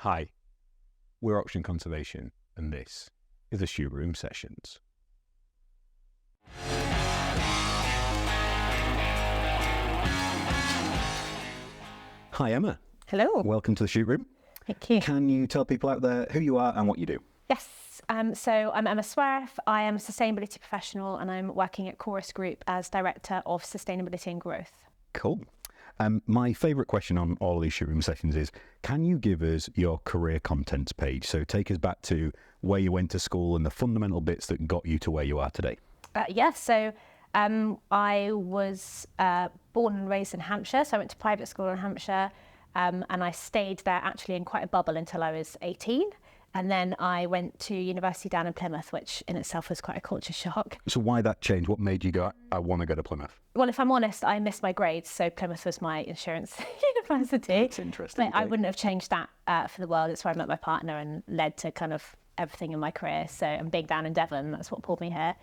Hi, we're Oxygen Conservation, and this is the Shoe Room Sessions. Hi, Emma. Hello. Welcome to the Shoe Room. Thank you. Can you tell people out there who you are and what you do? Yes. So I'm Emma Sueref. I am a sustainability professional and I'm working at Coreus Group as Director of Sustainability and Growth. Cool. My favourite question on all of these Shoe Room Sessions is, can you give us your career contents page? So take us back to where you went to school and the fundamental bits that got you to where you are today. So I was born and raised in Hampshire, so I went to private school in Hampshire, and I stayed there actually in quite a bubble until I was 18. And then I went to university down in Plymouth, which in itself was quite a culture shock. So why that change? What made you go, I want to go to Plymouth? Well, if I'm honest, I missed my grades, so Plymouth was my insurance university. That's interesting. But I wouldn't have changed that for the world. It's where I met my partner and led to kind of everything in my career. So I'm being down in Devon, that's what pulled me here.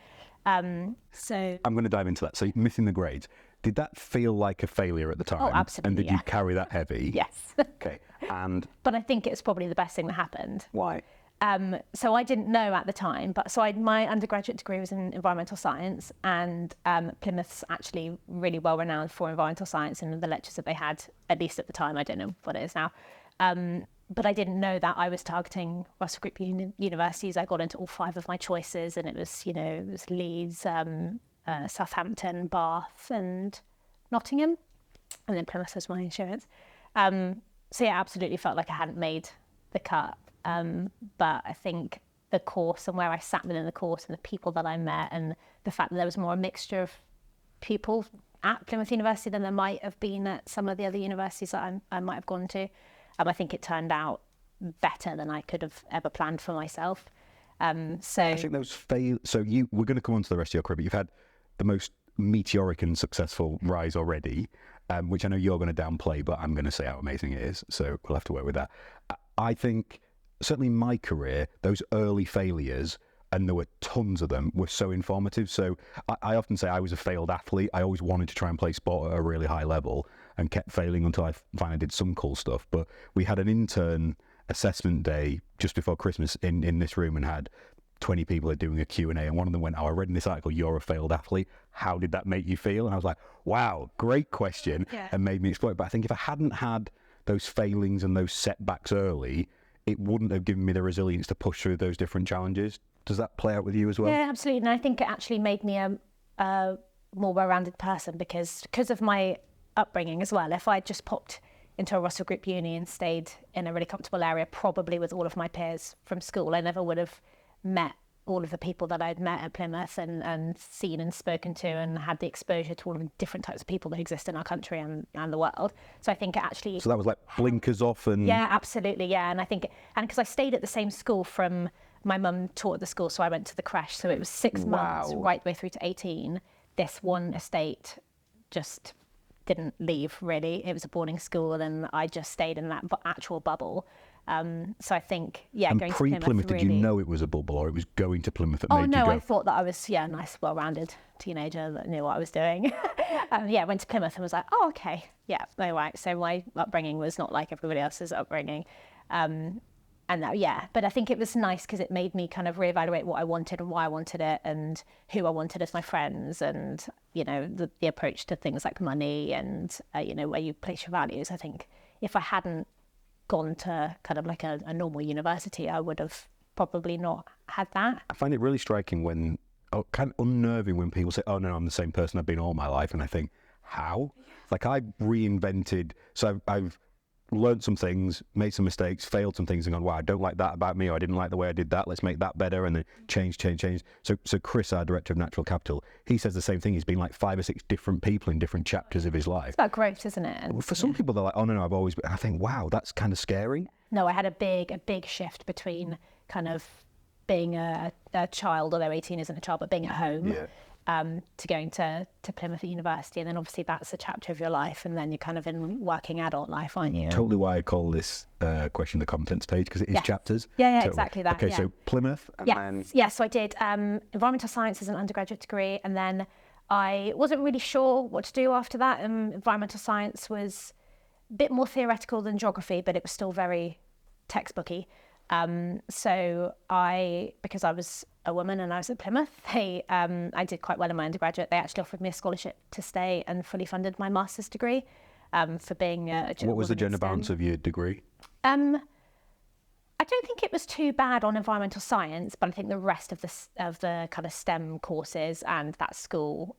So I'm going to dive into that. So missing the grades, did that feel like a failure at the time? Oh, absolutely. And did you carry that heavy? Yes. Okay. And but I think it's probably the best thing that happened. why? So I didn't know at the time, but my undergraduate degree was in environmental science, and Plymouth's actually really well renowned for environmental science and the lectures that they had, at least at the time. I don't know what it is now. But I didn't know that I was targeting Russell Group universities. I got into all 5 of my choices, and it was Leeds, Southampton, Bath, and Nottingham, and then Plymouth was my insurance. So yeah, absolutely felt like I hadn't made the cut. But I think the course and where I sat within the course and the people that I met and the fact that there was more a mixture of people at Plymouth University than there might have been at some of the other universities that I might have gone to. I think it turned out better than I could have ever planned for myself. So I think those we're going to come on to the rest of your career, but you've had the most meteoric and successful rise already, which I know you're going to downplay, but I'm going to say how amazing it is. So we'll have to work with that. I think certainly in my career, those early failures, and there were tons of them, were so informative. So I often say I was a failed athlete. I always wanted to try and play sport at a really high level and kept failing until I finally did some cool stuff. But we had an intern assessment day just before Christmas in this room and had 20 people doing a Q&A, and one of them went, I read in this article, you're a failed athlete. How did that make you feel? And I was like, wow, great question, and made me explore it. But I think if I hadn't had those failings and those setbacks early, it wouldn't have given me the resilience to push through those different challenges. Does that play out with you as well? Yeah, absolutely. And I think it actually made me a more well-rounded person because of my upbringing as well. If I just popped into a Russell Group uni and stayed in a really comfortable area, probably with all of my peers from school, I never would have met all of the people that I'd met at Plymouth and seen and spoken to and had the exposure to all of the different types of people that exist in our country and the world. So I think it actually... So that was like blinkers off and... Yeah, absolutely, yeah. And I think... And because I stayed at the same school from... My mum taught at the school, so I went to the creche. So it was 6 months, right the way through to 18. This one estate just didn't leave, really. It was a boarding school and I just stayed in that actual bubble. So I think, and going pre-Plymouth, to Plymouth, did you know it was a bubble, or it was going to Plymouth that made you go? Oh no, I thought that I was a nice, well-rounded teenager that knew what I was doing. Went to Plymouth and was like, oh, okay, yeah, no, right. So my upbringing was not like everybody else's upbringing. But I think it was nice because it made me kind of reevaluate what I wanted and why I wanted it and who I wanted as my friends and, the approach to things like money and, where you place your values. I think if I hadn't gone to kind of like a normal university, I would have probably not had that. I find it really striking kind of unnerving when people say, oh no, I'm the same person I've been all my life. And I think, how? Like I reinvented, so I've learned some things, made some mistakes, failed some things and gone, wow, I don't like that about me, or I didn't like the way I did that, let's make that better, and then change. So Chris, our Director of Natural Capital, he says the same thing. He's been like 5 or 6 different people in different chapters of his life. It's about growth, isn't it? And for some people, they're like, oh no, I've always been, I think, wow, that's kind of scary. No, I had a big shift between kind of being a child, although 18 isn't a child, but being at home. To going to Plymouth University, and then obviously that's a chapter of your life, and then you're kind of in working adult life, aren't you? Totally why I call this question the contents page, because it is chapters. Yeah, totally. Exactly that. Okay, so Plymouth. So I did environmental science as an undergraduate degree, and then I wasn't really sure what to do after that. Environmental science was a bit more theoretical than geography, but it was still very textbooky. So because I was a woman and I was at Plymouth, I did quite well in my undergraduate. They actually offered me a scholarship to stay and fully funded my master's degree for being a What was the gender STEM. balance of your degree? I don't think it was too bad on environmental science, but I think the rest of the kind of STEM courses and that school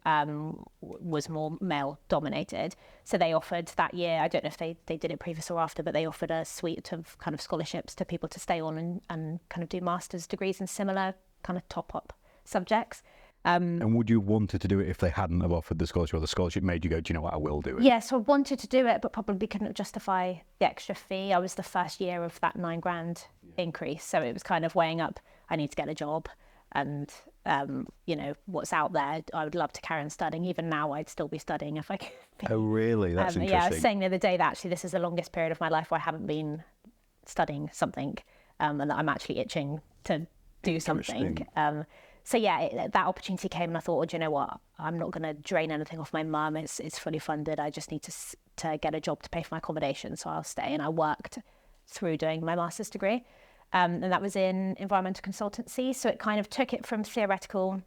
was more male dominated. So they offered that year, I don't know if they did it previous or after, but they offered a suite of kind of scholarships to people to stay on and kind of do master's degrees in similar kind of top up subjects. And would you have wanted to do it if they hadn't have offered the scholarship, or the scholarship made you go, do you know what, I will do it? Yeah, so I wanted to do it, but probably couldn't justify the extra fee. I was the first year of that $9,000 increase. So it was kind of weighing up, I need to get a job and, what's out there. I would love to carry on studying. Even now, I'd still be studying if I could. Oh, really? That's interesting. Yeah, I was saying the other day that actually this is the longest period of my life where I haven't been studying something and that I'm actually itching to do something. So yeah, that opportunity came and I thought, well, do you know what? I'm not going to drain anything off my mum. It's fully funded. I just need to get a job to pay for my accommodation. So I'll stay. And I worked through doing my master's degree. And that was in environmental consultancy. So it kind of took it from theoretical,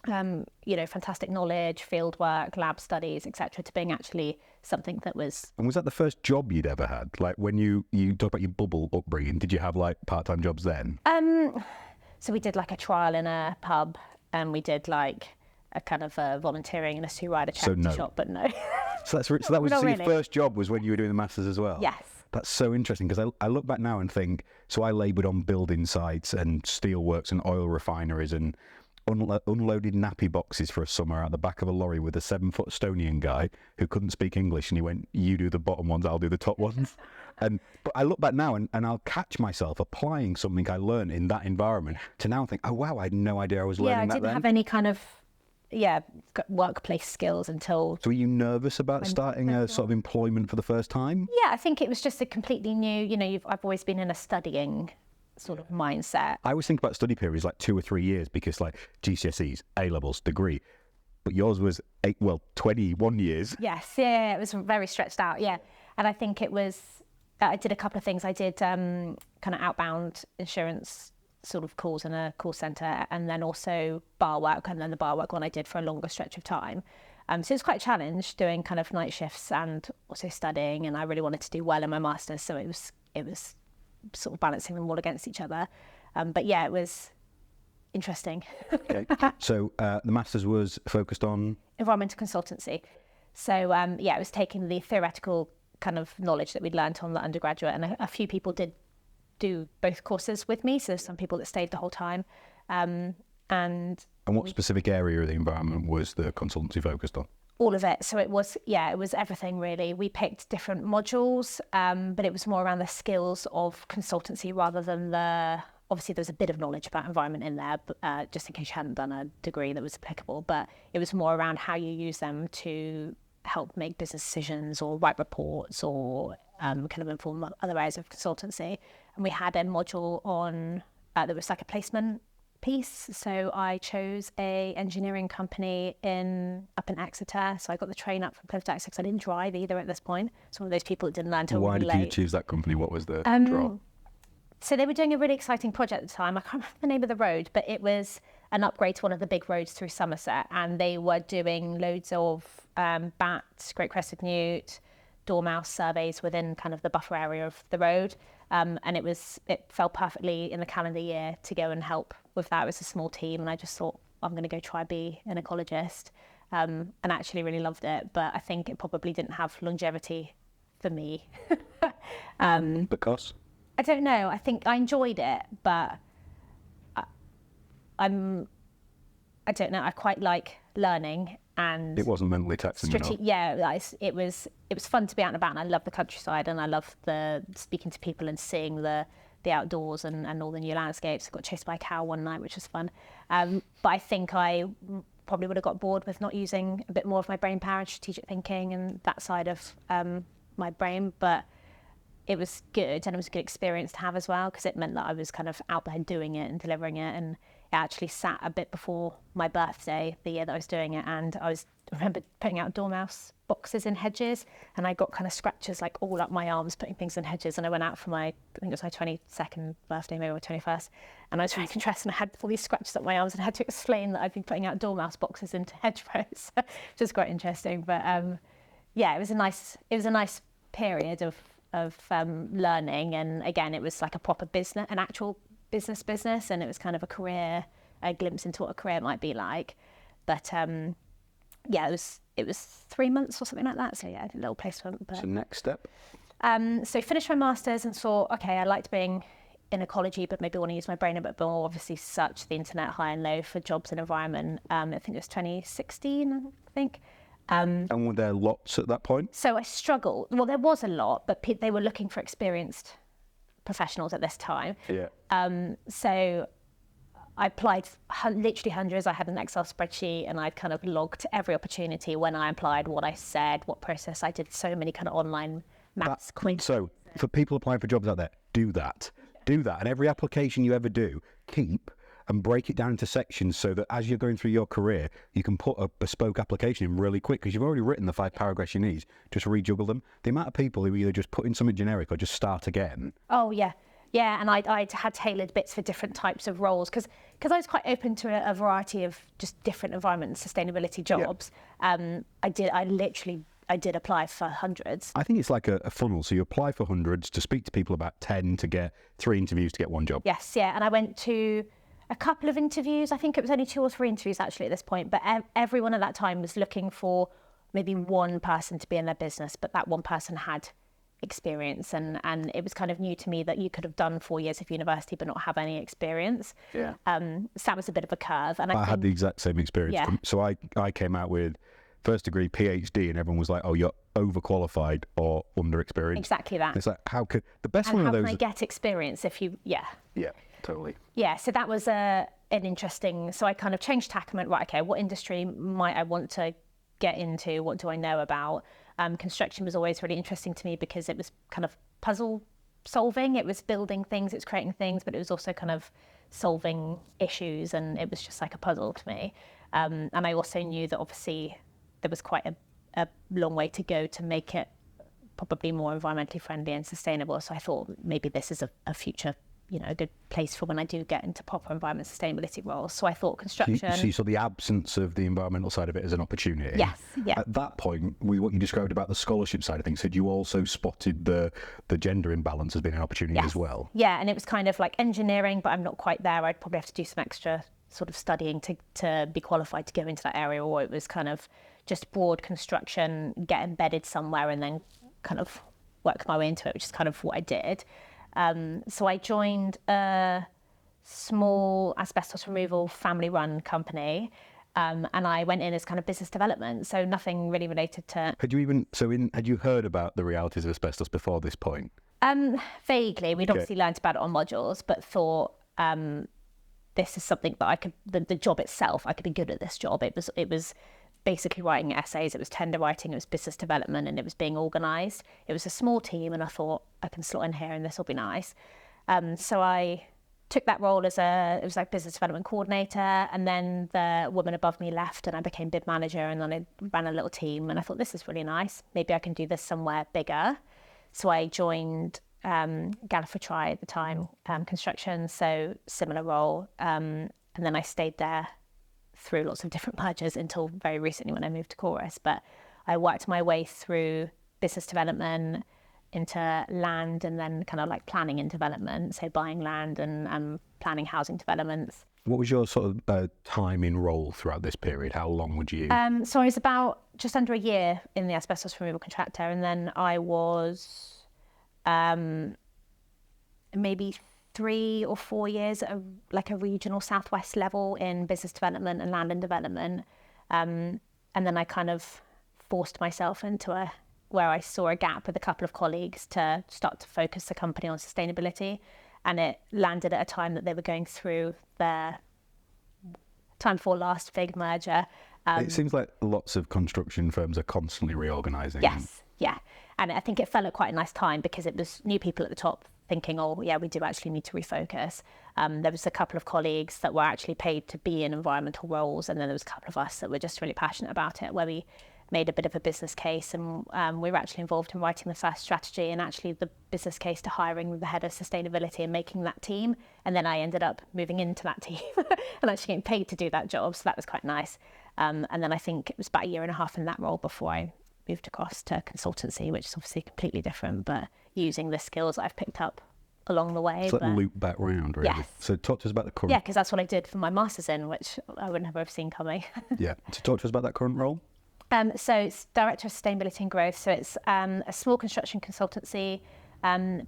fantastic knowledge, field work, lab studies, etc., to being actually something that was... And was that the first job you'd ever had? Like when you talk about your bubble upbringing, did you have like part-time jobs then? So we did like a trial in a pub and we did like a kind of volunteering in a Sue Ryder charity shop, but no. So that was Not your really. first job was when you were doing the masters as well? Yes. That's so interesting because I look back now and think, so I laboured on building sites and steelworks and oil refineries and unloaded nappy boxes for a summer out the back of a lorry with a 7-foot Estonian guy who couldn't speak English, and he went, you do the bottom ones, I'll do the top ones. But I look back now and I'll catch myself applying something I learned in that environment to now think, oh wow, I had no idea I was learning that then. Yeah, I didn't have any kind of workplace skills until... So were you nervous about starting a sort of employment for the first time? Yeah, I think it was just a completely new, I've always been in a studying sort of mindset. I always think about study periods like 2 or 3 years because like GCSEs, A-levels, degree, but yours was 21 years. Yes, yeah, it was very stretched out, yeah. And I think it was, I did a couple of things. I did kind of outbound insurance sort of calls in a call centre, and then also bar work, and then the bar work one I did for a longer stretch of time. So it was quite a challenge doing kind of night shifts and also studying, and I really wanted to do well in my master's, so it was sort of balancing them all against each other. But yeah, it was interesting. Okay. So the master's was focused on? Environmental consultancy. So it was taking the theoretical kind of knowledge that we'd learnt on the undergraduate, and a few people did do both courses with me, so some people that stayed the whole time. And what specific area of the environment was the consultancy focused on? All of it. So it was everything really. We picked different modules, but it was more around the skills of consultancy rather than obviously there's a bit of knowledge about environment in there, but, just in case you hadn't done a degree that was applicable, but it was more around how you use them to help make business decisions or write reports or kind of inform other areas of consultancy. And we had a module on, that was like a placement piece. So I chose a engineering company up in Exeter. So I got the train up from Plymouth to Exeter because I didn't drive either at this point. It's one of those people that didn't learn until really late. Why did you choose that company? What was the draw? So they were doing a really exciting project at the time. I can't remember the name of the road, but it was an upgrade to one of the big roads through Somerset. And they were doing loads of bats, great crested newt, dormouse surveys within kind of the buffer area of the road. And it fell perfectly in the calendar year to go and help with that. It was a small team, and I just thought, I'm going to go try be an ecologist, and I actually really loved it. But I think it probably didn't have longevity for me. Because? I don't know. I think I enjoyed it, but I don't know. I quite like learning, and it wasn't mentally taxing enough. Yeah, it was fun to be out and about, and I love the countryside, and I love the speaking to people and seeing the outdoors and all the new landscapes. I got chased by a cow one night, which was fun. But I think I probably would have got bored with not using a bit more of my brain power and strategic thinking and that side of my brain. But it was good, and it was a good experience to have as well, because it meant that I was kind of out there doing it and delivering it, and actually sat a bit before my birthday, the year that I was doing it, and I remember putting out dormouse boxes in hedges, and I got kind of scratches like all up my arms putting things in hedges. And I went out for I think it was my 22nd birthday, maybe my 21st, and I was very interested, and I had all these scratches up my arms, and I had to explain that I'd been putting out dormouse boxes into hedgerows, which was quite interesting. But yeah, it was a nice period of learning, and again, it was like a proper business, an actual business, and it was kind of a glimpse into what a career might be like. But yeah, it was 3 months or something like that. So yeah, a little placement. But so next step. So finished my masters and thought, okay, I liked being in ecology, but maybe want to use my brain a bit more. Obviously, searched the internet high and low for jobs in environment. I think it was 2016. I think. And were there lots at that point? So I struggled. Well, there was a lot, but they were looking for experienced professionals at this time. Yeah. So I applied literally hundreds. I had an Excel spreadsheet, and I'd kind of logged every opportunity when I applied, what I said, what process. I did so many kind of online maths quizzes. So for people applying for jobs out there, do that. And every application you ever do, keep and break it down into sections so that as you're going through your career, you can put a bespoke application in really quick, because you've already written the 5 paragraphs you need. Just rejuggle them. The amount of people who either just put in something generic or just start again. Oh, yeah. Yeah, and I had tailored bits for different types of roles, because I was quite open to a variety of just different environment and sustainability jobs. Yeah. I did apply for hundreds. I think it's like a funnel. So you apply for hundreds to speak to people about 10 to get 3 interviews to get 1 job. Yes, yeah, and I went to a couple of interviews. I think it was only 2 or 3 interviews actually at this point, but everyone at that time was looking for maybe one person to be in their business, but that one person had experience, and it was kind of new to me that you could have done 4 years of university but not have any experience. Yeah. So that was a bit of a curve. And I had the exact same experience. Yeah. So I came out with first degree PhD, and everyone was like, "Oh, you're overqualified or underexperienced." Exactly that. And it's like, how could the best and one of how those? can I get experience if you? Yeah. Yeah, totally. Yeah. So that was an interesting. So I kind of changed tack and went, right, okay, what industry might I want to get into? What do I know about? Construction was always really interesting to me because it was kind of puzzle solving. It was building things, it was creating things, but it was also kind of solving issues, and it was just like a puzzle to me. And I also knew that obviously there was quite a long way to go to make it probably more environmentally friendly and sustainable. So I thought maybe this is a future, a good place for when I do get into proper environment sustainability roles. So I thought construction. So you saw the absence of the environmental side of it as an opportunity. Yes, yeah. At that point, what you described about the scholarship side of things, had you also spotted the gender imbalance as being an opportunity as well? Yeah, and it was kind of like engineering, but I'm not quite there. I'd probably have to do some extra sort of studying to be qualified to go into that area, or it was kind of just broad construction, get embedded somewhere and then kind of work my way into it, which is kind of what I did. So I joined a small asbestos removal family-run company, and I went in as kind of business development, so nothing really related to... Had you heard about the realities of asbestos before this point? Vaguely. We'd obviously learned about it on modules, but thought this is something that I could... The job itself, I could be good at this job. It was basically writing essays, it was tender writing, it was business development, and it was being organised. It was a small team, and I thought I can slot in here and this will be nice. So I took that role as it was like business development coordinator, and then the woman above me left and I became bid manager, and then I ran a little team, and I thought this is really nice. Maybe I can do this somewhere bigger. So I joined Gallifrey at the time, construction, so similar role. And then I stayed there through lots of different mergers until very recently when I moved to Coreus. But I worked my way through business development into land, and then kind of like planning and development, so buying land and planning housing developments. What was your sort of time in role throughout this period? How long would you... So I was about just under a year in the asbestos removal contractor, and then I was maybe 3 or 4 years at a regional southwest level in business development and land and development. And then I kind of forced myself into where I saw a gap with a couple of colleagues to start to focus the company on sustainability. And it landed at a time that they were going through their time before last big merger. It seems like lots of construction firms are constantly reorganising. Yes, yeah. And I think it fell at quite a nice time because it was new people at the top thinking, oh yeah, we do actually need to refocus. There was a couple of colleagues that were actually paid to be in environmental roles, and then there was a couple of us that were just really passionate about it, where we made a bit of a business case, and we were actually involved in writing the first strategy and actually the business case to hiring the head of sustainability and making that team. And then I ended up moving into that team and actually getting paid to do that job, so that was quite nice. And then I think it was about 1.5 years in that role before I moved across to consultancy, which is obviously completely different, but using the skills that I've picked up along the way. So let loop back round, really. Yes. So talk to us about the current... Yeah, because that's what I did for my master's in, which I wouldn't have ever seen coming. Yeah. So talk to us about that current role. So it's Director of Sustainability and Growth. So it's a small construction consultancy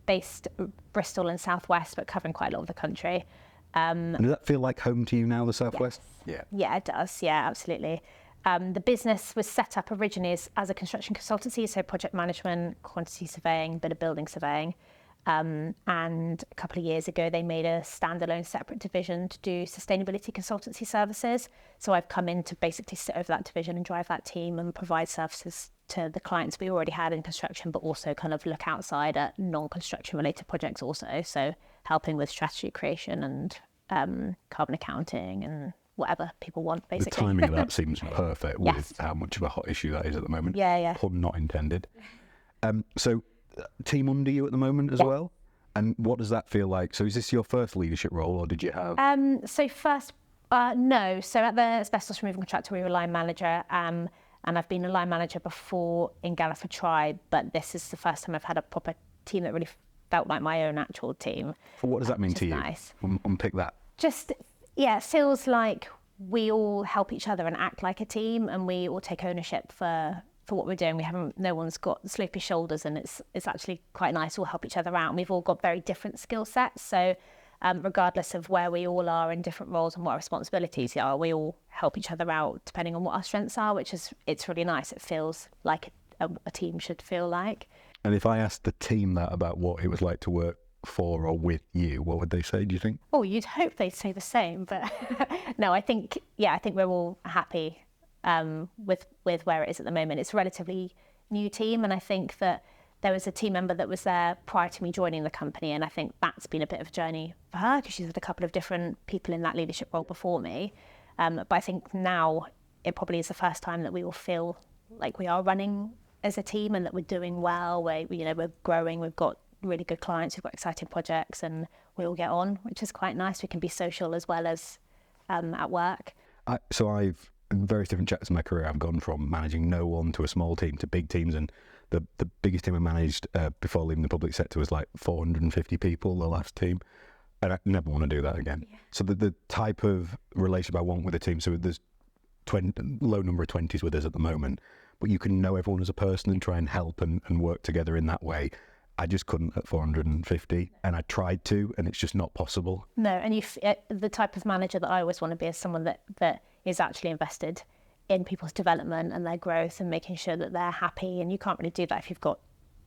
based Bristol and Southwest, but covering quite a lot of the country. And does that feel like home to you now, the Southwest? Yes. Yeah, it does. Yeah, absolutely. The business was set up originally as a construction consultancy, so project management, quantity surveying, bit of building surveying. And a couple of years ago, they made a standalone separate division to do sustainability consultancy services. So I've come in to basically sit over that division and drive that team and provide services to the clients we already had in construction, but also kind of look outside at non-construction related projects also. So helping with strategy creation and carbon accounting and whatever people want, basically. The timing of that seems perfect with how much of a hot issue that is at the moment. Yeah. Pun not intended. So team under you at the moment as well? And what does that feel like? So is this your first leadership role, or did you have... So first, no. So at the asbestos removal contractor, we were line manager, and I've been a line manager before in Galliford Tribe, but this is the first time I've had a proper team that really felt like my own actual team. Well, what does that mean to you? Nice. Unpick that. Just, it feels like we all help each other and act like a team, and we all take ownership for what we're doing. No one's got slopey shoulders, and it's actually quite nice. We'll help each other out, and we've all got very different skill sets. So regardless of where we all are in different roles and what our responsibilities are, we all help each other out depending on what our strengths are, it's really nice. It feels like a team should feel like. And if I asked the team that about what it was like to work for or with you, what would they say, do you think? Oh, you'd hope they'd say the same, but no, I think we're all happy with where it is at the moment. It's a relatively new team, and I think that there was a team member that was there prior to me joining the company, and I think that's been a bit of a journey for her because she's had a couple of different people in that leadership role before me. But I think now it probably is the first time that we all feel like we are running as a team and that we're doing well. We're growing. We've got really good clients. We've got exciting projects, and we all get on, which is quite nice. We can be social as well as at work. So I've in various different chapters of my career, I've gone from managing no one to a small team to big teams, and the biggest team I managed before leaving the public sector was like 450 people, the last team, and I never want to do that again. Yeah. So the type of relationship I want with a team, so there's low number of 20s with us at the moment, but you can know everyone as a person and try and help and work together in that way. I just couldn't at 450, and I tried to, and it's just not possible. No, and the type of manager that I always want to be is someone that is actually invested in people's development and their growth and making sure that they're happy. And you can't really do that if you've got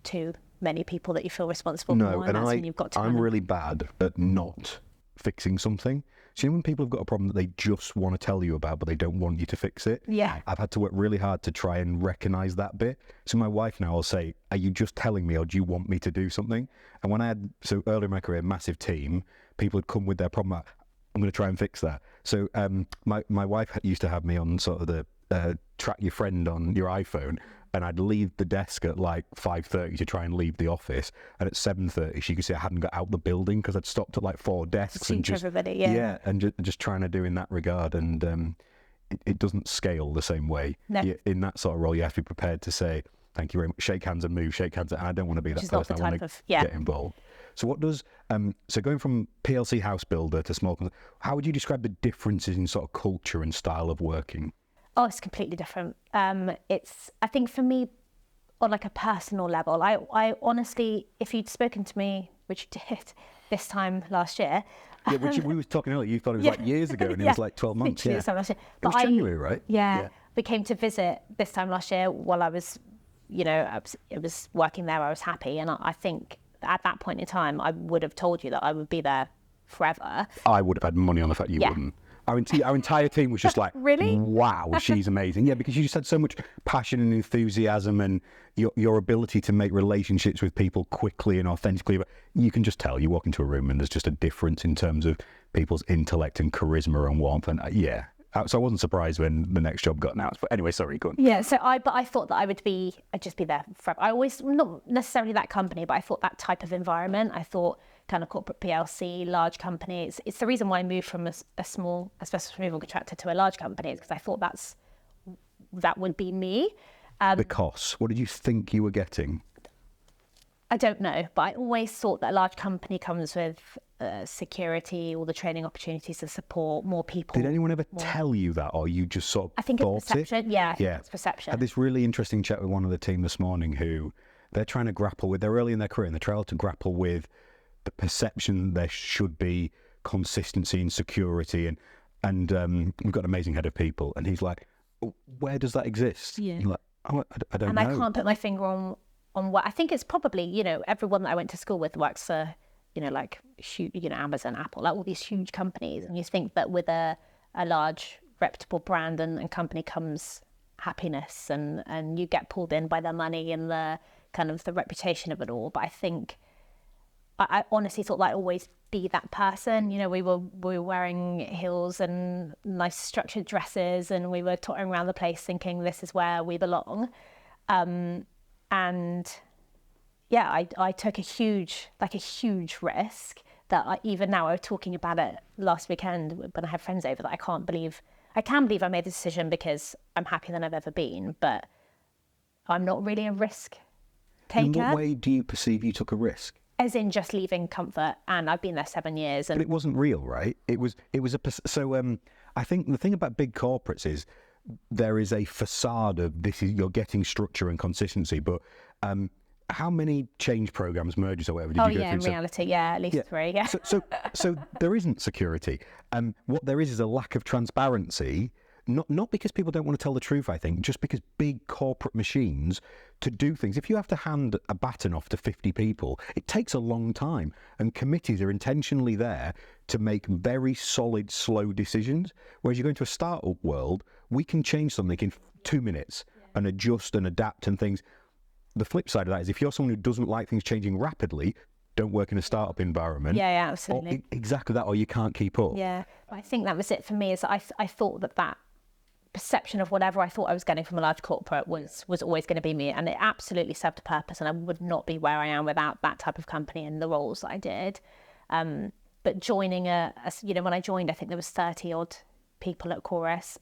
too many people that you feel responsible for. No, and I'm really bad at not fixing something. So when people have got a problem that they just want to tell you about, but they don't want you to fix it. Yeah. I've had to work really hard to try and recognise that bit. So my wife now will say, are you just telling me, or do you want me to do something? And when I had, so early in my career, massive team, people would come with their problem. I'm going to try and fix that. So my wife used to have me on sort of the track your friend on your iPhone, and I'd leave the desk at like 5:30 to try and leave the office, and at 7:30 she could see I hadn't got out the building because I'd stopped at like 4 desks and just everybody, and just trying to do in that regard, and it doesn't scale the same way. No. In that sort of role, you have to be prepared to say thank you very much, shake hands and move, shake hands, and I don't want to be that person. I want to get involved. So what does so going from PLC house builder to small, how would you describe the differences in sort of culture and style of working? Oh, it's completely different. I think for me, on like a personal level, I honestly, if you'd spoken to me, which you did this time last year. Yeah, which we were talking earlier, you thought it was like years ago, and it was like 12 months. Yeah, this time last year. But it was January, right? Yeah, we came to visit this time last year while I was, I was working there. I was happy, and I think at that point in time, I would have told you that I would be there forever. I would have had money on the fact you wouldn't. Our entire team was just like, Really? wow, she's amazing. Yeah, because you just had so much passion and enthusiasm, and your ability to make relationships with people quickly and authentically. You can just tell. You walk into a room and there's just a difference in terms of people's intellect and charisma and warmth. And so I wasn't surprised when the next job got announced. But anyway, sorry, go on. Yeah, so I thought that I'd just be there forever. I always, not necessarily that company, but I thought that type of environment. I thought kind of corporate PLC, large company. It's the reason why I moved from a small asbestos removal contractor to a large company, is because I thought that would be me. Because what did you think you were getting? I don't know, but I always thought that a large company comes with security, all the training opportunities, the support, more people. Did anyone ever tell you that, or you just sort of I think thought it's perception. Yeah, I think it's perception. I had this really interesting chat with one of the team this morning who they're trying to grapple with, they're early in their career and they're trying to grapple with the perception there should be consistency and security. And we've got an amazing head of people, and he's like, where does that exist? Yeah. You're like, oh, I don't and know. I can't put my finger on what I think it's probably, everyone that I went to school with works for, like huge, Amazon, Apple, like all these huge companies. And you think that with a large reputable brand and company comes happiness, and you get pulled in by the money and the kind of the reputation of it all. But I think I honestly thought that I'd always be that person. We were wearing heels and nice structured dresses, and we were tottering around the place thinking this is where we belong. And yeah, I took a huge risk that even now, I was talking about it last weekend when I had friends over, that I can believe I made the decision, because I'm happier than I've ever been, but I'm not really a risk taker. In what way do you perceive you took a risk? As in just leaving comfort, and I've been there 7 years. And But it wasn't real, right? I think the thing about big corporates is there is a facade of you're getting structure and consistency, but how many change programs, mergers or whatever did you go through? In reality, at least 3, yeah. So there isn't security. What there is a lack of transparency, not because people don't want to tell the truth, I think, just because big corporate machines to do things. If you have to hand a baton off to 50 people, it takes a long time, and committees are intentionally there to make very solid, slow decisions. Whereas you go into a startup world, we can change something in 2 minutes and adjust and adapt and things. The flip side of that is if you're someone who doesn't like things changing rapidly, don't work in a startup environment. Yeah, absolutely. Exactly that, or you can't keep up. Yeah, I think that was it for me. Is I thought that perception of whatever I thought I was getting from a large corporate was always going to be me, and it absolutely served a purpose, and I would not be where I am without that type of company and the roles that I did. But joining when I joined, I think there was 30 odd people at Coreus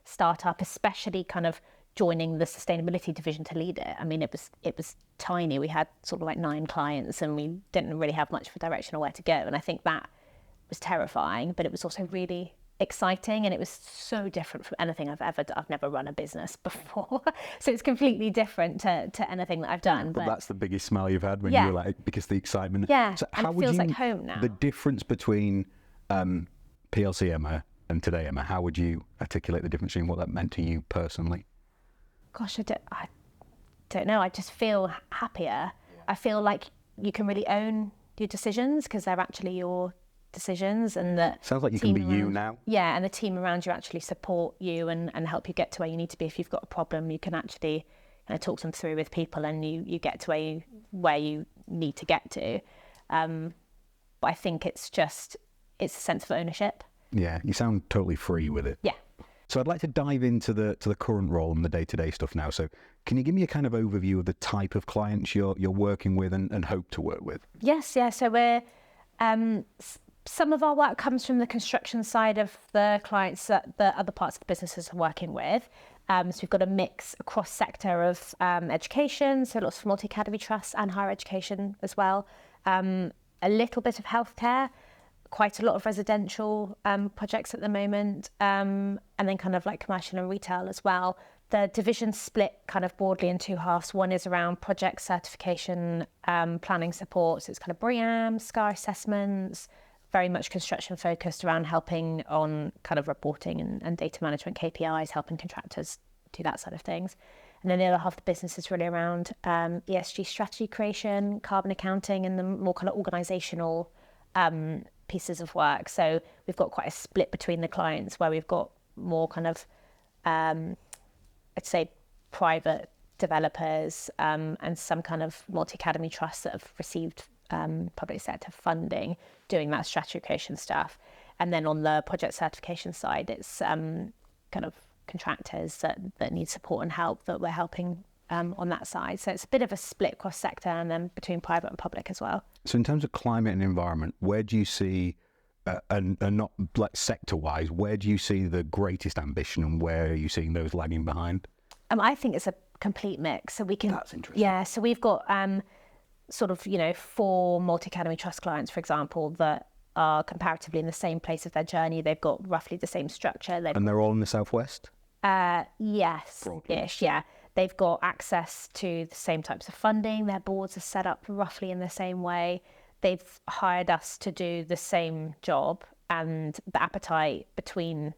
startup, especially kind of joining the sustainability division to lead it. I mean, it was tiny. We had sort of like 9 clients, and we didn't really have much of a direction on where to go. And I think that was terrifying, but it was also really exciting, and it was so different from anything I've ever done. I've never run a business before, so it's completely different to anything that I've done. But that's the biggest smile you've had when you were like, because the excitement. Yeah, so and it feels like home now. The difference between PLC Emma and today Emma, how would you articulate the difference between what that meant to you personally? Gosh, I don't know. I just feel happier. Yeah. I feel like you can really own your decisions, because they're actually your decisions, and that sounds like you can be you now. Yeah, and the team around you actually support you and help you get to where you need to be. If you've got a problem, you can actually talk them through with people, and you get to where you need to get to. But I think it's a sense of ownership. Yeah, you sound totally free with it. Yeah. So I'd like to dive into the current role and the day-to-day stuff now. So can you give me a kind of overview of the type of clients you're working with and hope to work with? Yes, yeah. So we're some of our work comes from the construction side of the clients that the other parts of the businesses are working with. So we've got a mix across sector of education, so lots of multi-academy trusts and higher education as well. A little bit of healthcare, quite a lot of residential projects at the moment, and then kind of like commercial and retail as well. The division's split kind of broadly in 2 halves. One is around project certification, planning support, so it's kind of BREEAM, SCAR assessments, very much construction focused around helping on kind of reporting and data management KPIs, helping contractors do that side of things. And then the other half of the business is really around ESG strategy creation, carbon accounting, and the more kind of organisational pieces of work. So we've got quite a split between the clients where we've got more kind of, I'd say, private developers and some kind of multi-academy trusts that have received public sector funding doing that stratification stuff. And then on the project certification side, it's kind of contractors that need support and help that we're helping on that side. So it's a bit of a split cross sector and then between private and public as well. So in terms of climate and environment, where do you see, and not like sector wise, where do you see the greatest ambition and where are you seeing those lagging behind? I think it's a complete mix. So we can. That's interesting. Yeah. So we've got sort of, 4 multi-academy trust clients, for example, that are comparatively in the same place of their journey. They've got roughly the same structure. And they're all in the southwest? Yes, ish, yeah. They've got access to the same types of funding. Their boards are set up roughly in the same way. They've hired us to do the same job, and the appetite between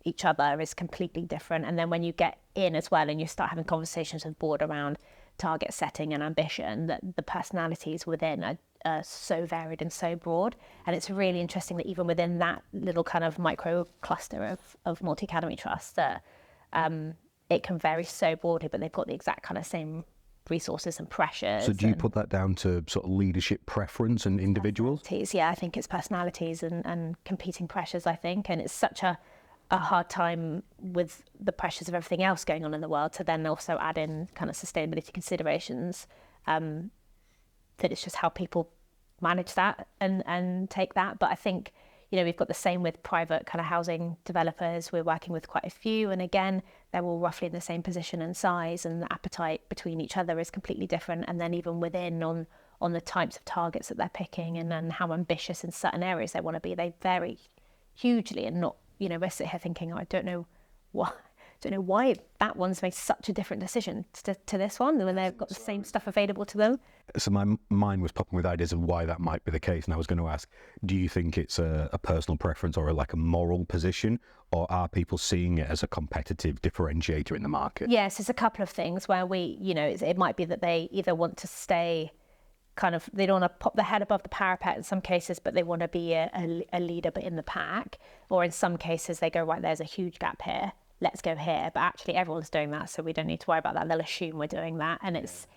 each other is completely different. And then when you get in as well and you start having conversations with the board around target setting and ambition, that the personalities within are so varied and so broad. And it's really interesting that even within that little kind of micro cluster of multi-academy trusts, that it can vary so broadly, but they've got the exact kind of same resources and pressures. So do you put that down to sort of leadership preference and individuals? Yeah, I think it's personalities and competing pressures, I think. And it's such a hard time with the pressures of everything else going on in the world to then also add in kind of sustainability considerations, that it's just how people manage that and take that. But I think, we've got the same with private kind of housing developers. We're working with quite a few, and again, they're all roughly in the same position and size, and the appetite between each other is completely different. And then even within on the types of targets that they're picking and then how ambitious in certain areas they want to be, they vary hugely. And not, we're sitting here thinking, I don't know why that one's made such a different decision to this one when they've got the same stuff available to them. So my mind was popping with ideas of why that might be the case, and I was going to ask, do you think it's a personal preference or like a moral position, or are people seeing it as a competitive differentiator in the market? Yes, there's a couple of things where it might be that they either want to stay they don't want to pop their head above the parapet in some cases, but they want to be a leader but in the pack, or in some cases they go, right, there's a huge gap here, let's go here, but actually everyone's doing that, so we don't need to worry about that. They'll assume we're doing that, and it's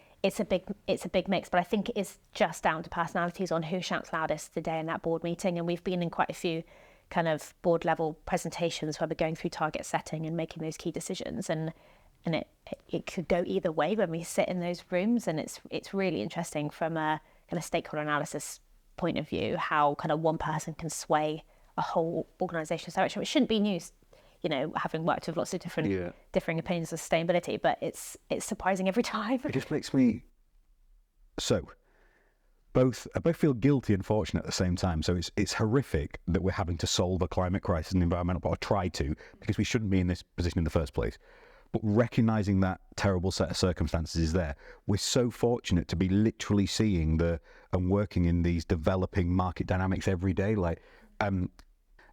a big mix. But I think it is just down to personalities on who shouts loudest today in that board meeting. And we've been in quite a few kind of board level presentations where we're going through target setting and making those key decisions, and it could go either way when we sit in those rooms. And it's really interesting from a kind of stakeholder analysis point of view how kind of one person can sway a whole organisation's direction, which shouldn't be news, having worked with lots of differing opinions of sustainability, but it's surprising every time. It just makes me I both feel guilty and fortunate at the same time. So it's horrific that we're having to solve a climate crisis and environmental, or try to, because we shouldn't be in this position in the first place. But recognising that terrible set of circumstances is there, we're so fortunate to be literally seeing and working in these developing market dynamics every day. Like,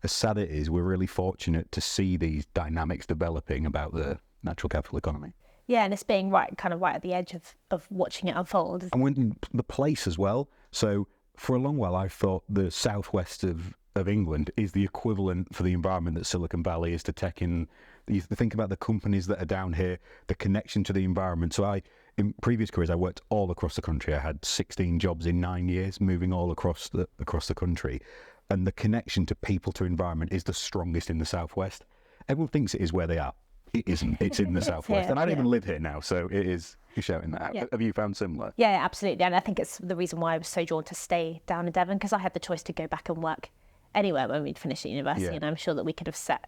as sad it is, we're really fortunate to see these dynamics developing about the natural capital economy. Yeah, and it's being right at the edge of watching it unfold. And when the place as well. So for a long while, I thought the southwest of England is the equivalent for the environment that Silicon Valley is to tech. You think about the companies that are down here, the connection to the environment. So in previous careers, I worked all across the country. I had 16 jobs in 9 years, moving all across the country. And the connection to people to environment is the strongest in the southwest. Everyone thinks it is where they are. It isn't. It's in the southwest. Here, and I don't even live here now, so it is. You're shouting that out. Yeah. Have you found similar? Yeah, absolutely. And I think it's the reason why I was so drawn to stay down in Devon, because I had the choice to go back and work anywhere when we'd finished at university. Yeah. And I'm sure that we could have set,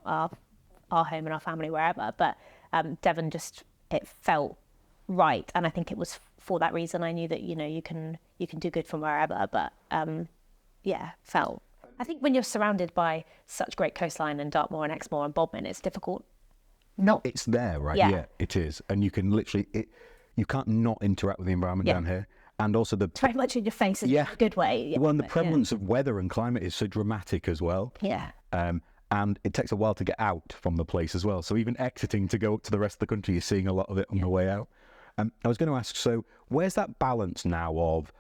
our home and our family wherever. But Devon it felt right. And I think it was for that reason. I knew that, you can do good from wherever. But felt. I think when you're surrounded by such great coastline and Dartmoor and Exmoor and Bodmin, it's difficult. It's there, right? Yeah. Yeah, it is. And you can literally, you can't not interact with the environment down here. And also it's very much in your face in a good way. Yeah, well, and the prevalence of weather and climate is so dramatic as well. Yeah. And it takes a while to get out from the place as well. So even exiting to go up to the rest of the country, you're seeing a lot of it on the way out. I was going to ask, so where's that balance now of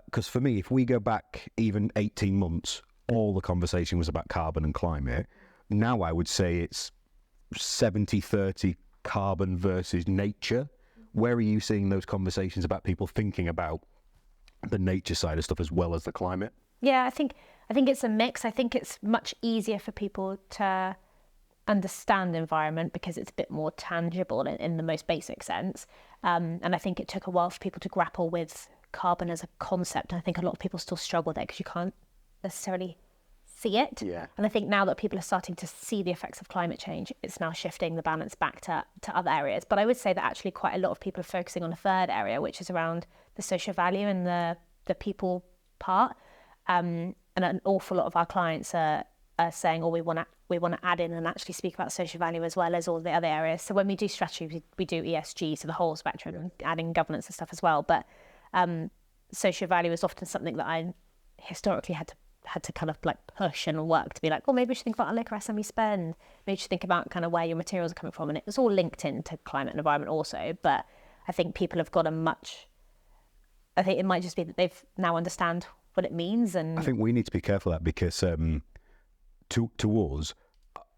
Because for me, if we go back even 18 months, all the conversation was about carbon and climate. Now I would say it's 70-30 carbon versus nature. Where are you seeing those conversations about people thinking about the nature side of stuff as well as the climate? Yeah, I think it's a mix. I think it's much easier for people to understand the environment because it's a bit more tangible in the most basic sense. And I think it took a while for people to grapple with carbon as a concept. And I think a lot of people still struggle there because you can't necessarily see it. Yeah. And I think now that people are starting to see the effects of climate change, it's now shifting the balance back to other areas. But I would say that actually quite a lot of people are focusing on a third area, which is around the social value and the people part. And an awful lot of our clients are saying, we want to add in and actually speak about social value as well as all the other areas. So when we do strategy, we do ESG, so the whole spectrum, and adding governance and stuff as well. But social value is often something that I historically had to kind of like push and work to be like, maybe we should think about our liquor SME spend. Maybe you should think about kind of where your materials are coming from. And it was all linked into climate and environment also. But I think people have got I think it might just be that they've now understand what it means. And I think we need to be careful of that because to us,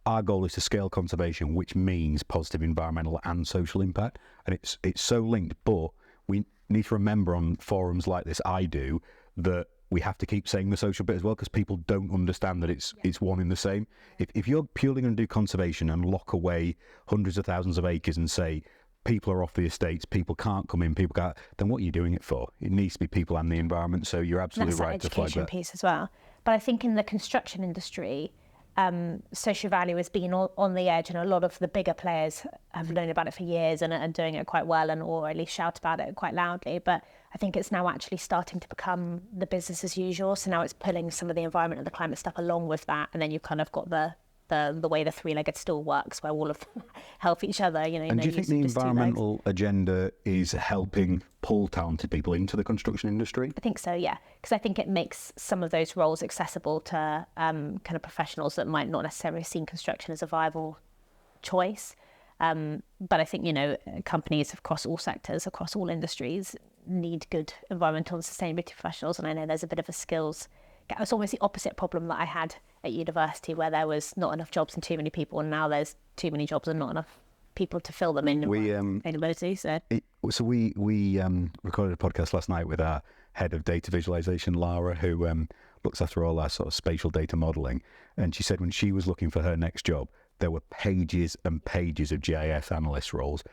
our goal is to scale conservation, which means positive environmental and social impact. And it's so linked, but we need to remember on forums like this, I do, that we have to keep saying the social bit as well because people don't understand that it's one in the same. If you're purely going to do conservation and lock away hundreds of thousands of acres and say people are off the estates, people can't come in, people can't, then what are you doing it for? It needs to be people and the environment. So you're absolutely right to flag that. That's that education piece as well. But I think in the construction industry, social value has been on the edge, and a lot of the bigger players have known about it for years and are doing it quite well, or at least shout about it quite loudly. But I think it's now actually starting to become the business as usual. So now it's pulling some of the environment and the climate stuff along with that, and then you've kind of got the way the three-legged stool works, where all of them help each other. And do you think the environmental agenda is helping pull talented people into the construction industry? I think so, yeah, because I think it makes some of those roles accessible to kind of professionals that might not necessarily have seen construction as a viable choice. But I think, companies across all sectors, across all industries, need good environmental and sustainability professionals. And I know there's a bit of a skills gap. It's almost the opposite problem that I had at university, where there was not enough jobs and too many people, and now there's too many jobs and not enough people to fill them in. We recorded a podcast last night with our head of data visualization, Lara, who looks after all our sort of spatial data modeling, and she said when she was looking for her next job, there were pages and pages of GIS analyst roles.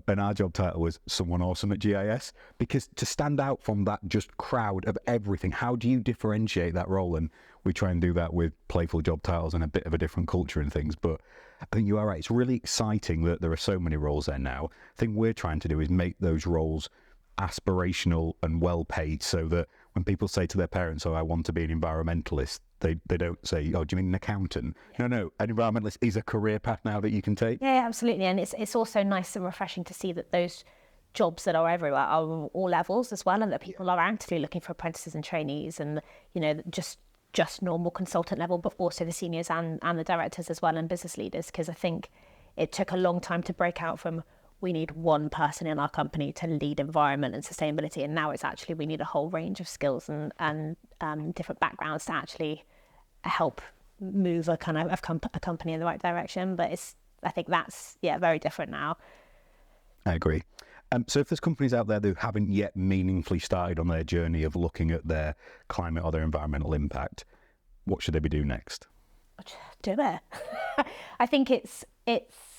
And our job title was someone awesome at GIS, because to stand out from that just crowd of everything, how do you differentiate that role? And we try and do that with playful job titles and a bit of a different culture and things. But I think you are right. It's really exciting that there are so many roles there now. I think we're trying to do is make those roles aspirational and well paid, so that when people say to their parents, I want to be an environmentalist, they don't say, do you mean an accountant? No, an environmentalist is a career path now that you can take. Yeah, absolutely. And it's also nice and refreshing to see that those jobs that are everywhere are all levels as well, and that people are actively looking for apprentices and trainees, and just normal consultant level, but also the seniors and the directors as well, and business leaders, because I think it took a long time to break out from we need one person in our company to lead environment and sustainability, and now it's actually we need a whole range of skills and different backgrounds to actually help move a company in the right direction. But I think that's very different now. I agree. So if there's companies out there who haven't yet meaningfully started on their journey of looking at their climate or their environmental impact, what should they be doing next? Do it. I think it's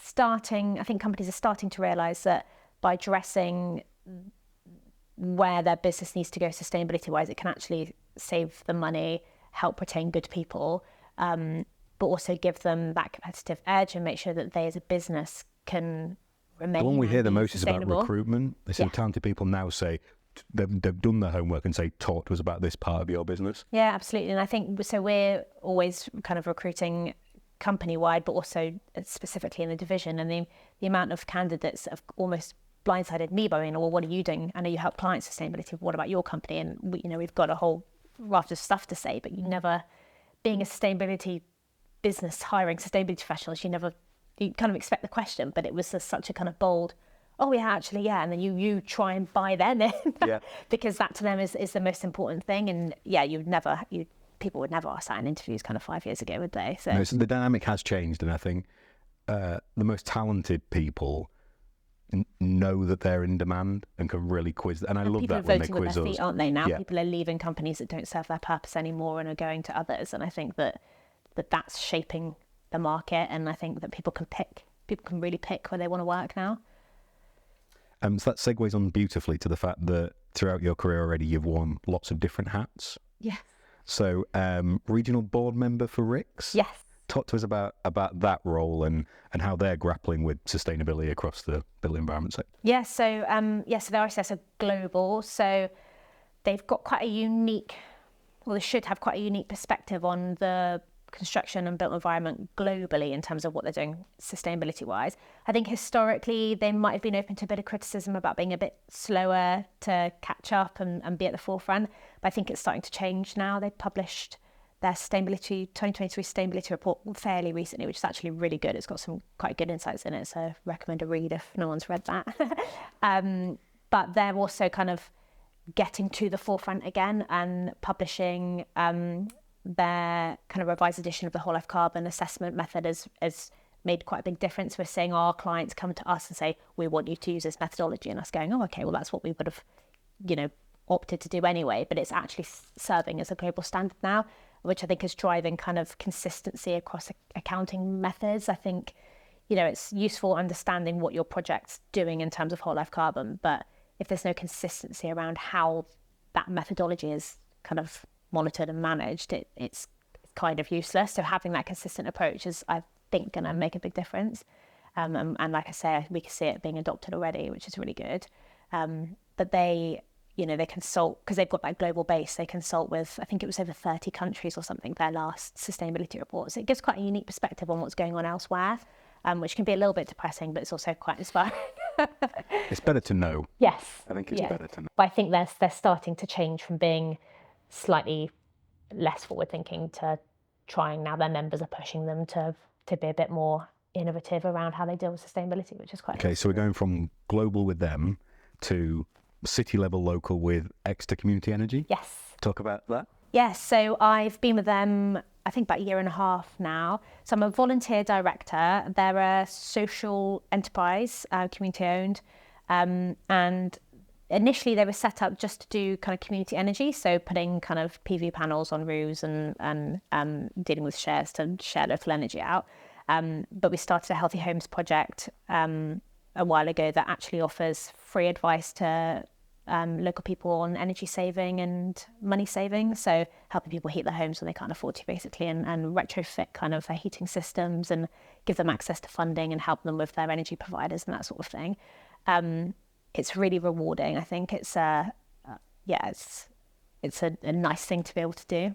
starting. I think companies are starting to realise that by addressing where their business needs to go sustainability-wise, it can actually save them money, help retain good people, but also give them that competitive edge and make sure that they as a business can remain. The one we hear the most is about recruitment. They say talented people now say they've done their homework and say, talk to us about this part of your business. Yeah, absolutely. And I think so we're always kind of recruiting company-wide, but also specifically in the division. And the amount of candidates that have almost blindsided me by saying, well, what are you doing? I know you help clients sustainability. What about your company? And we've got a whole raft of stuff to say, but being a sustainability business hiring sustainability professionals, you kind of expect the question, but it was such a kind of bold oh yeah, actually, yeah. And then you try and buy their name because that to them is the most important thing. And yeah, people would never ask that in interviews kind of 5 years ago, would they? So, No, so the dynamic has changed, and I think the most talented people know that they're in demand and can really quiz. And I love that when they people are voting quiz with their us. feet, aren't they? Now Yeah. people are leaving companies that don't serve their purpose anymore and are going to others. And I think that's shaping the market. And I think that people can really pick where they want to work now. So that segues on beautifully to the fact that throughout your career already, you've worn lots of different hats. Yeah. So, regional board member for RICS. Yes. Talk to us about that role and how they're grappling with sustainability across the built environment sector. Yeah. So, so the RSS are global. So they've got they should have quite a unique perspective on the construction and built environment globally in terms of what they're doing sustainability wise. I think historically they might have been open to a bit of criticism about being a bit slower to catch up and be at the forefront, but I think it's starting to change now. They published their 2023 sustainability report fairly recently, which is actually really good. It's got some quite good insights in it, so I recommend a read if no one's read that. But they're also kind of getting to the forefront again and publishing their kind of revised edition of the whole life carbon assessment method has made quite a big difference. We're seeing our clients come to us and say, we want you to use this methodology, and us going, oh, okay, well, that's what we would have, opted to do anyway, but it's actually serving as a global standard now, which I think is driving kind of consistency across accounting methods. I think, it's useful understanding what your project's doing in terms of whole life carbon, but if there's no consistency around how that methodology is kind of monitored and managed, it's kind of useless. So having that consistent approach is, I think, going to make a big difference. And like I say, we can see it being adopted already, which is really good. But they consult, because they've got that global base, they consult with, I think it was over 30 countries or something, their last sustainability report. So it gives quite a unique perspective on what's going on elsewhere, which can be a little bit depressing, but it's also quite inspiring. It's better to know. Yes. I think it's better to know. But I think they're starting to change from being slightly less forward thinking to trying, now their members are pushing them to be a bit more innovative around how they deal with sustainability, which is quite okay. So we're going from global with them to city level local with Exeter Community Energy. Yes. Talk about that. Yes. So I've been with them, I think, about a year and a half now. So I'm a volunteer director. They're a social enterprise, community owned, and initially they were set up just to do kind of community energy, so putting kind of PV panels on roofs and dealing with shares to share local energy out. But we started a Healthy Homes project a while ago that actually offers free advice to local people on energy saving and money saving, so helping people heat their homes when they can't afford to, basically, and retrofit kind of their heating systems and give them access to funding and help them with their energy providers and that sort of thing. It's really rewarding. I think it's a nice thing to be able to do.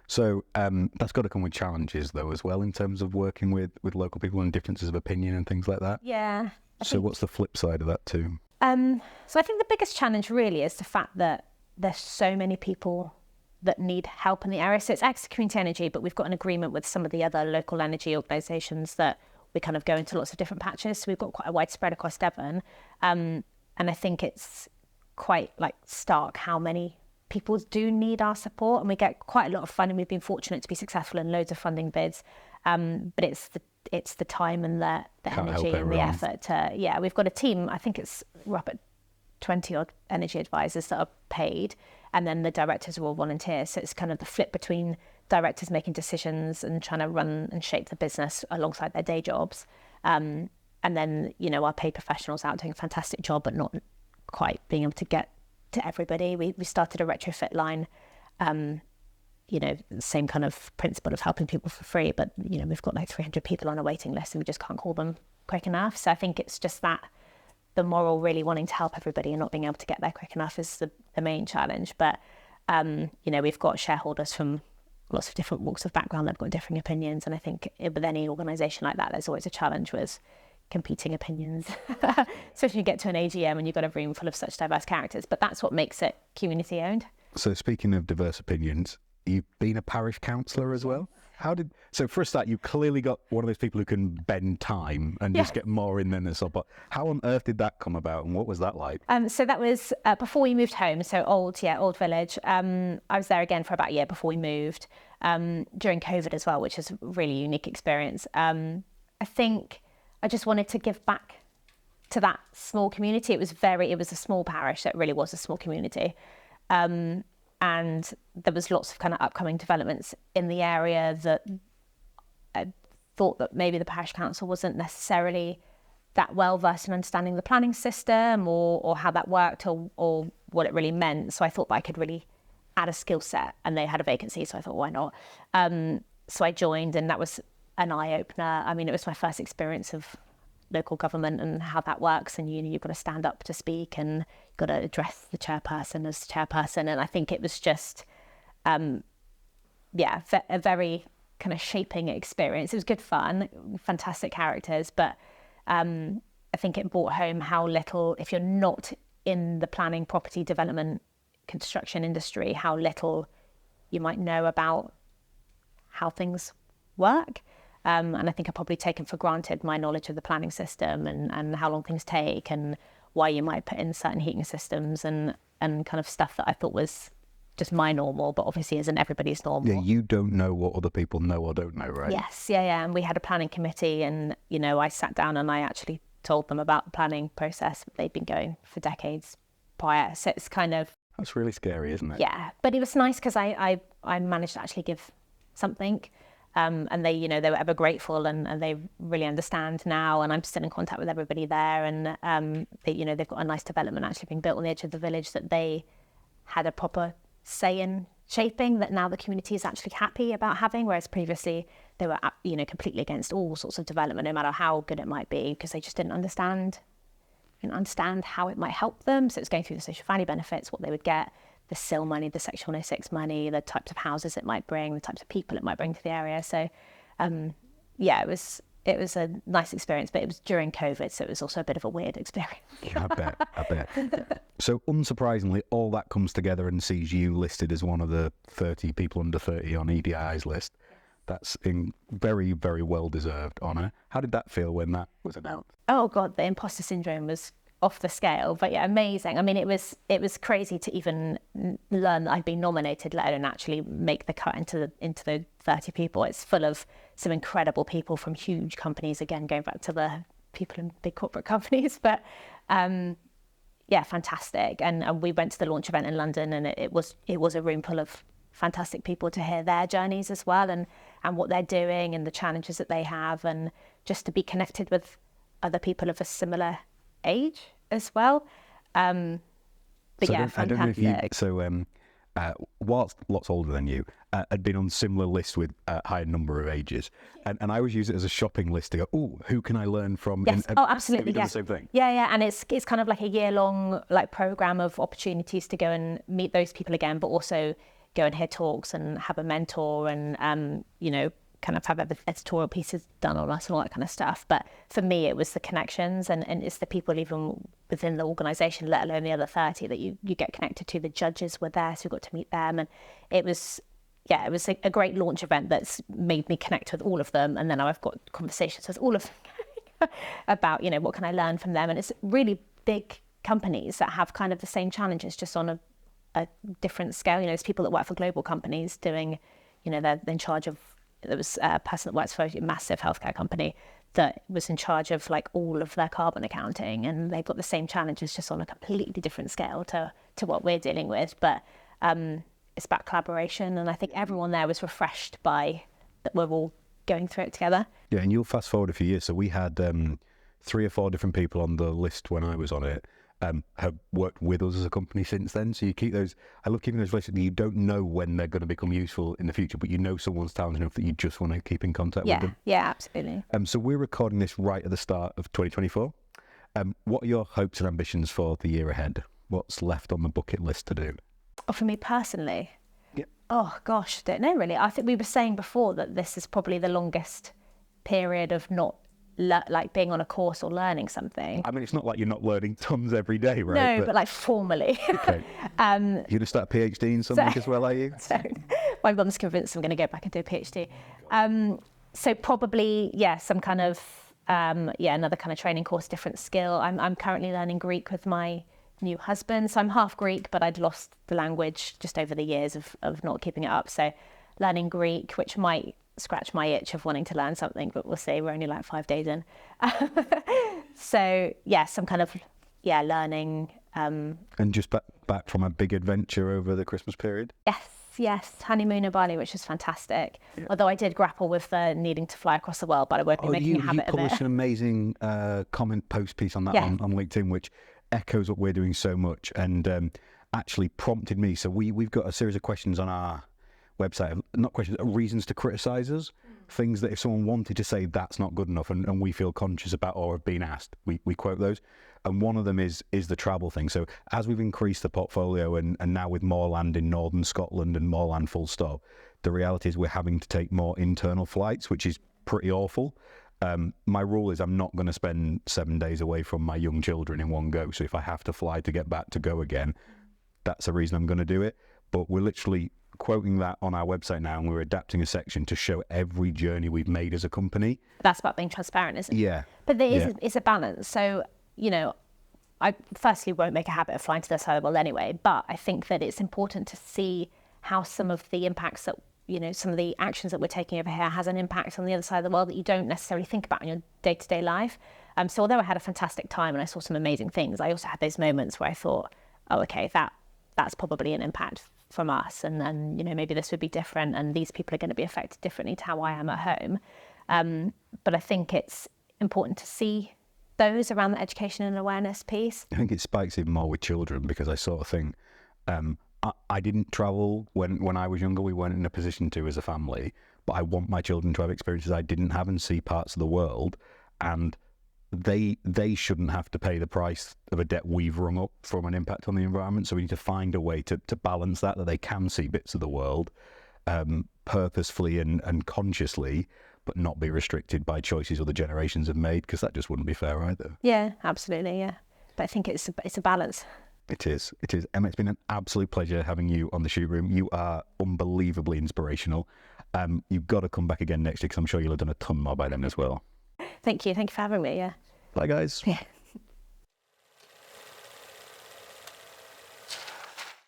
So that's got to come with challenges, though, as well, in terms of working with local people and differences of opinion and things like that. Yeah. So what's the flip side of that too? So I think the biggest challenge really is the fact that there's so many people that need help in the area. So it's Exeter Community Energy, but we've got an agreement with some of the other local energy organisations that we kind of go into lots of different patches. So we've got quite a wide spread across Devon. And I think it's quite stark how many people do need our support, and we get quite a lot of funding. We've been fortunate to be successful in loads of funding bids, but it's the time and the energy and the effort. We've got a team. I think we're up at 20 odd energy advisors that are paid, and then the directors are all volunteers. So it's kind of the flip between directors making decisions and trying to run and shape the business alongside their day jobs, and then our paid professionals out doing a fantastic job, but not quite being able to get to everybody. We started a retrofit line, same kind of principle of helping people for free, but we've got 300 people on a waiting list and we just can't call them quick enough. So I think it's just that the moral really wanting to help everybody and not being able to get there quick enough is the main challenge. But we've got shareholders from lots of different walks of background that have got differing opinions, and I think with any organisation like that, there's always a challenge with competing opinions, especially when you get to an AGM and you've got a room full of such diverse characters. But that's what makes it community owned. So speaking of diverse opinions, you've been a parish councillor as well. So for a start, you clearly got one of those people who can bend time and just get more in than itself. But how on earth did that come about, and what was that like? So that was before we moved home. So old village. I was there again for about a year before we moved, during COVID as well, which is a really unique experience. I think I just wanted to give back to that small community. It was a small parish, so it really was a small community. And there was lots of kind of upcoming developments in the area that I thought that maybe the parish council wasn't necessarily that well versed in understanding the planning system or how that worked or what it really meant. So I thought that I could really add a skill set, and they had a vacancy, so I thought, why not? So I joined, and that was an eye-opener. I mean, it was my first experience of local government and how that works, and you've got to stand up to speak and you've got to address the chairperson as chairperson. And I think it was just a very kind of shaping experience. It was good fun, fantastic characters, but I think it brought home how little, if you're not in the planning, property development, construction industry, how little you might know about how things work. And I think I've probably taken for granted my knowledge of the planning system and how long things take and why you might put in certain heating systems and kind of stuff that I thought was just my normal, but obviously isn't everybody's normal. Yeah, you don't know what other people know or don't know, right? Yes, yeah. And we had a planning committee, and, I sat down and I actually told them about the planning process that they'd been going for decades prior. So it's kind of... That's really scary, isn't it? Yeah, but it was nice because I managed to actually give something. And they were ever grateful, and they really understand now. And I'm still in contact with everybody there. And they've got a nice development actually being built on the edge of the village that they had a proper say in shaping. That now the community is actually happy about having, whereas previously they were completely against all sorts of development, no matter how good it might be, because they just didn't understand how it might help them. So it's going through the social value benefits, what they would get, the SIL money, the Section 106 money, the types of houses it might bring, the types of people it might bring to the area. So, it was a nice experience, but it was during COVID, so it was also a bit of a weird experience. Yeah, I bet. So unsurprisingly, all that comes together and sees you listed as one of the 30 people under 30 on EDI's list. That's very, very well-deserved honour. How did that feel when that was announced? Oh God, the imposter syndrome was off the scale, but yeah, amazing. I mean, it was crazy to even learn that I'd been nominated, let alone actually make the cut into the 30 people. It's full of some incredible people from huge companies. Again, going back to the people in big corporate companies, but fantastic. And we went to the launch event in London, and it was a room full of fantastic people to hear their journeys as well, and what they're doing and the challenges that they have, and just to be connected with other people of a similar age as well. Fantastic. I don't know if you, whilst lots older than you, had been on similar lists with a higher number of ages, and I always use it as a shopping list to go, oh, who can I learn from? Yes. Absolutely. Have you done the same thing? Yeah, and it's kind of like a year-long program of opportunities to go and meet those people again, but also go and hear talks and have a mentor and kind of have editorial pieces done on us and all that kind of stuff. But for me, it was the connections and it's the people even within the organisation, let alone the other 30 that you get connected to. The judges were there, so we got to meet them, and it was a great launch event that's made me connect with all of them. And then I've got conversations with all of them about what can I learn from them. And it's really big companies that have kind of the same challenges, just on a different scale. There's people that work for global companies doing, they're in charge of. There was a person that works for a massive healthcare company that was in charge of all of their carbon accounting, and they've got the same challenges, just on a completely different scale to what we're dealing with. But it's about collaboration, and I think everyone there was refreshed by that we're all going through it together. Yeah, and you'll fast forward a few years. So we had 3 or 4 different people on the list when I was on it. Have worked with us as a company since then. So you keep those, I love keeping those relationships. You don't know when they're going to become useful in the future, but someone's talented enough that you just want to keep in contact with them. Yeah, absolutely. So we're recording this right at the start of 2024. What are your hopes and ambitions for the year ahead? What's left on the bucket list to do? Oh, for me personally? Yep. Oh gosh, I don't know really. I think we were saying before that this is probably the longest period of not being on a course or learning something. I mean, it's not like you're not learning tons every day, right? No, but formally. Okay. You're going to start a PhD in something as well, are you? So my mum's convinced I'm going to go back and do a PhD. So probably, some kind of, another kind of training course, different skill. I'm currently learning Greek with my new husband. So I'm half Greek, but I'd lost the language just over the years of not keeping it up. So learning Greek, which might scratch my itch of wanting to learn something, but we'll see. We're only like 5 days in. So some kind of, learning. And just back from a big adventure over the Christmas period? Yes, honeymoon in Bali, which was fantastic. Yeah. Although I did grapple with needing to fly across the world, but I won't be making a habit of it. You published an amazing comment post piece on that on LinkedIn, which echoes what we're doing so much and actually prompted me. So we've got a series of questions on our website, not questions, reasons to criticise us, things that if someone wanted to say that's not good enough and we feel conscious about or have been asked, we quote those. And one of them is the travel thing. So as we've increased the portfolio and now with more land in northern Scotland and more land full stop, the reality is we're having to take more internal flights, which is pretty awful. My rule is I'm not going to spend 7 days away from my young children in one go. So if I have to fly to get back to go again, that's the reason I'm going to do it. But we're literally quoting that on our website now, and we're adapting a section to show every journey we've made as a company. That's about being transparent, isn't it? Yeah. But it's a balance. So, I firstly won't make a habit of flying to the side of the world anyway, but I think that it's important to see how some of the impacts that, some of the actions that we're taking over here has an impact on the other side of the world that you don't necessarily think about in your day-to-day life. So although I had a fantastic time and I saw some amazing things, I also had those moments where I thought, oh, okay, that's probably an impact from us, and then maybe this would be different and these people are going to be affected differently to how I am at home. But I think it's important to see those around the education and awareness piece. I think it spikes even more with children because I sort of think I didn't travel when I was younger. We weren't in a position to as a family, but I want my children to have experiences I didn't have and see parts of the world, and they shouldn't have to pay the price of a debt we've rung up from an impact on the environment. So we need to find a way to balance that they can see bits of the world purposefully and consciously, but not be restricted by choices other generations have made, because that just wouldn't be fair either. Yeah, absolutely, yeah. But I think it's a balance. It is. Emma, it's been an absolute pleasure having you on the Shoot Room. You are unbelievably inspirational. You've got to come back again next year because I'm sure you'll have done a ton more by then as well. Thank you for having me, yeah. Bye, guys. Yeah.